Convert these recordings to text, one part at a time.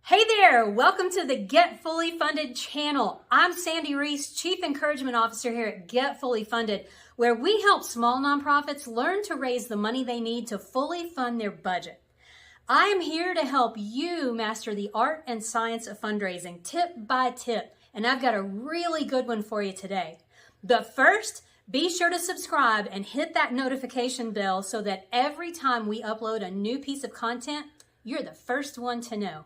Hey there, welcome to the Get Fully Funded channel. I'm Sandy Reese, Chief Encouragement Officer here at Get Fully Funded, where we help small nonprofits learn to raise the money they need to fully fund their budget. I am here to help you master the art and science of fundraising tip by tip, and I've got a really good one for you today. But first, be sure to subscribe and hit that notification bell so that every time we upload a new piece of content, you're the first one to know.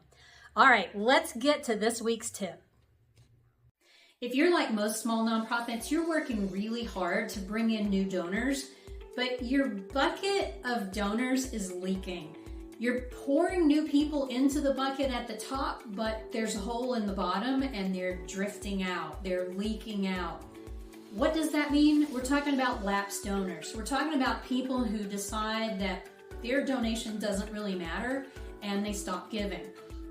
All right, let's get to this week's tip. If you're like most small nonprofits, you're working really hard to bring in new donors, but your bucket of donors is leaking. You're pouring new people into the bucket at the top, but there's a hole in the bottom and they're drifting out, they're leaking out. What does that mean? We're talking about lapse donors. We're talking about people who decide that their donation doesn't really matter and they stop giving.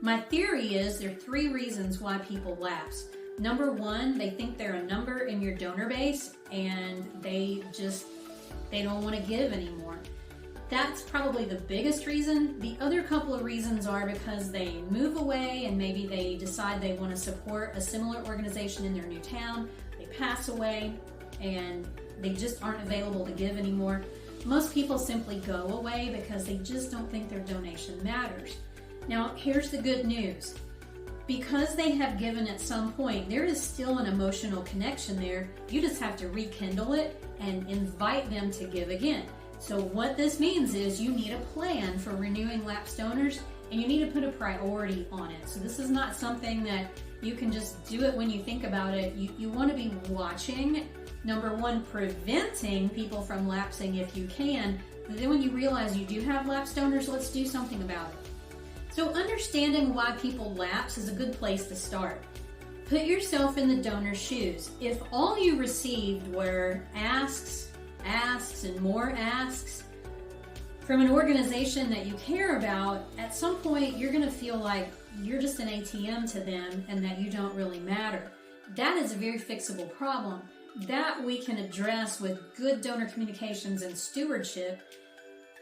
My theory is there are three reasons why people lapse. Number one, they think they're a number in your donor base and they don't want to give anymore. That's probably the biggest reason. The other couple of reasons are because they move away and maybe they decide they want to support a similar organization in their new town. They pass away and they just aren't available to give anymore. Most people simply go away because they just don't think their donation matters. Now, here's the good news. Because they have given at some point, there is still an emotional connection there. You just have to rekindle it and invite them to give again. So what this means is you need a plan for renewing lapsed donors and you need to put a priority on it. So this is not something that you can just do it when you think about it. You want to be watching, number one, preventing people from lapsing if you can. But then when you realize you do have lapsed donors, let's do something about it. So understanding why people lapse is a good place to start. Put yourself in the donor's shoes. If all you received were asks, and more asks from an organization that you care about, at some point you're going to feel like you're just an ATM to them and that you don't really matter. That is a very fixable problem that we can address with good donor communications and stewardship.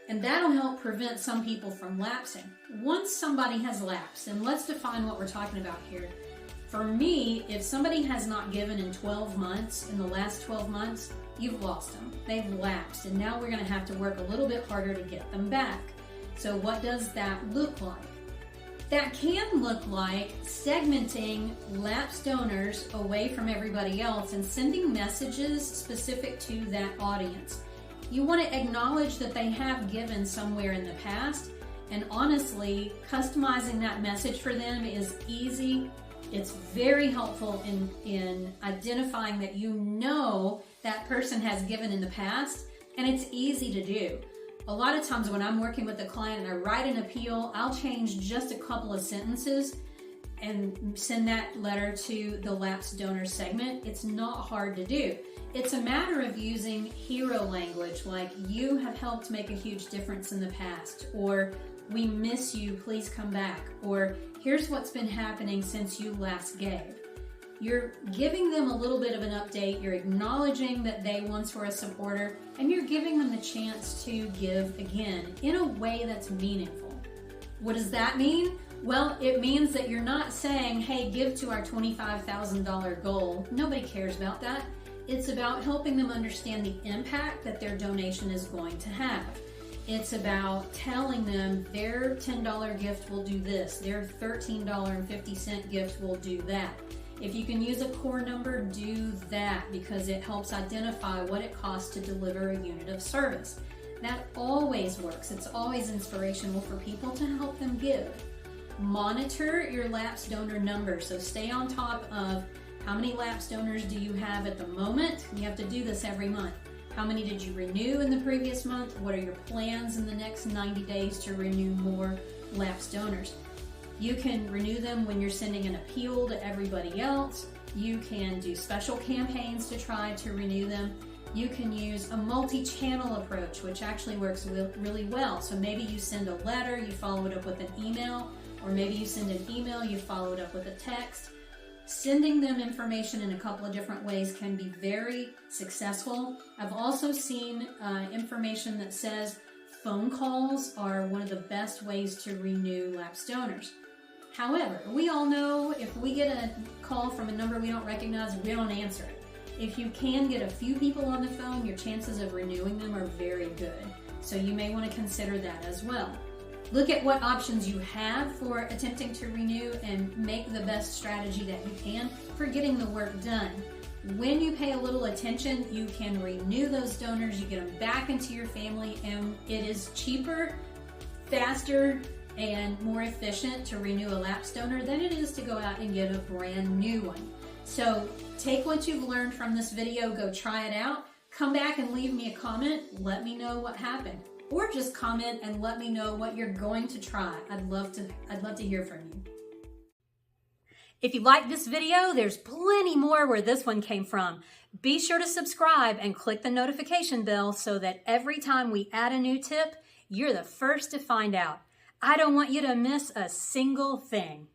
And that'll help prevent some people from lapsing. Once somebody has lapsed, and let's define what we're talking about here. For me, if somebody has not given in 12 months, in the last 12 months, you've lost them. They've lapsed, and now we're gonna have to work a little bit harder to get them back. So what does that look like? That can look like segmenting lapsed donors away from everybody else and sending messages specific to that audience. You want to acknowledge that they have given somewhere in the past, and honestly, customizing that message for them is easy. It's very helpful in identifying that you know that person has given in the past, and it's easy to do. A lot of times when I'm working with a client and I write an appeal, I'll change just a couple of sentences and send that letter to the lapsed donor segment. It's not hard to do. It's a matter of using hero language like, you have helped make a huge difference in the past, or we miss you, please come back, or here's what's been happening since you last gave. You're giving them a little bit of an update, you're acknowledging that they once were a supporter, and you're giving them the chance to give again in a way that's meaningful. What does that mean? Well, it means that you're not saying, hey, give to our $25,000 goal. Nobody cares about that. It's about helping them understand the impact that their donation is going to have. It's about telling them their $10 gift will do this, their $13.50 gift will do that. If you can use a core number, do that because it helps identify what it costs to deliver a unit of service. That always works. It's always inspirational for people to help them give. Monitor your lapsed donor numbers. So stay on top of how many lapsed donors do you have at the moment? You have to do this every month. How many did you renew in the previous month? What are your plans in the next 90 days to renew more lapsed donors? You can renew them when you're sending an appeal to everybody else. You can do special campaigns to try to renew them. You can use a multi-channel approach, which actually works really well. So maybe you send a letter, you follow it up with an email, or maybe you send an email, you follow it up with a text. Sending them information in a couple of different ways can be very successful. I've also seen information that says phone calls are one of the best ways to renew lapsed donors. However, we all know if we get a call from a number we don't recognize, we don't answer it. If you can get a few people on the phone, your chances of renewing them are very good. So you may want to consider that as well. Look at what options you have for attempting to renew and make the best strategy that you can for getting the work done. When you pay a little attention, you can renew those donors, you get them back into your family, and it is cheaper, faster, and more efficient to renew a lapsed donor than it is to go out and get a brand new one. So take what you've learned from this video, go try it out, come back and leave me a comment, let me know what happened. Or just comment and let me know what you're going to try. I'd love to hear from you. If you like this video, there's plenty more where this one came from. Be sure to subscribe and click the notification bell so that every time we add a new tip, you're the first to find out. I don't want you to miss a single thing.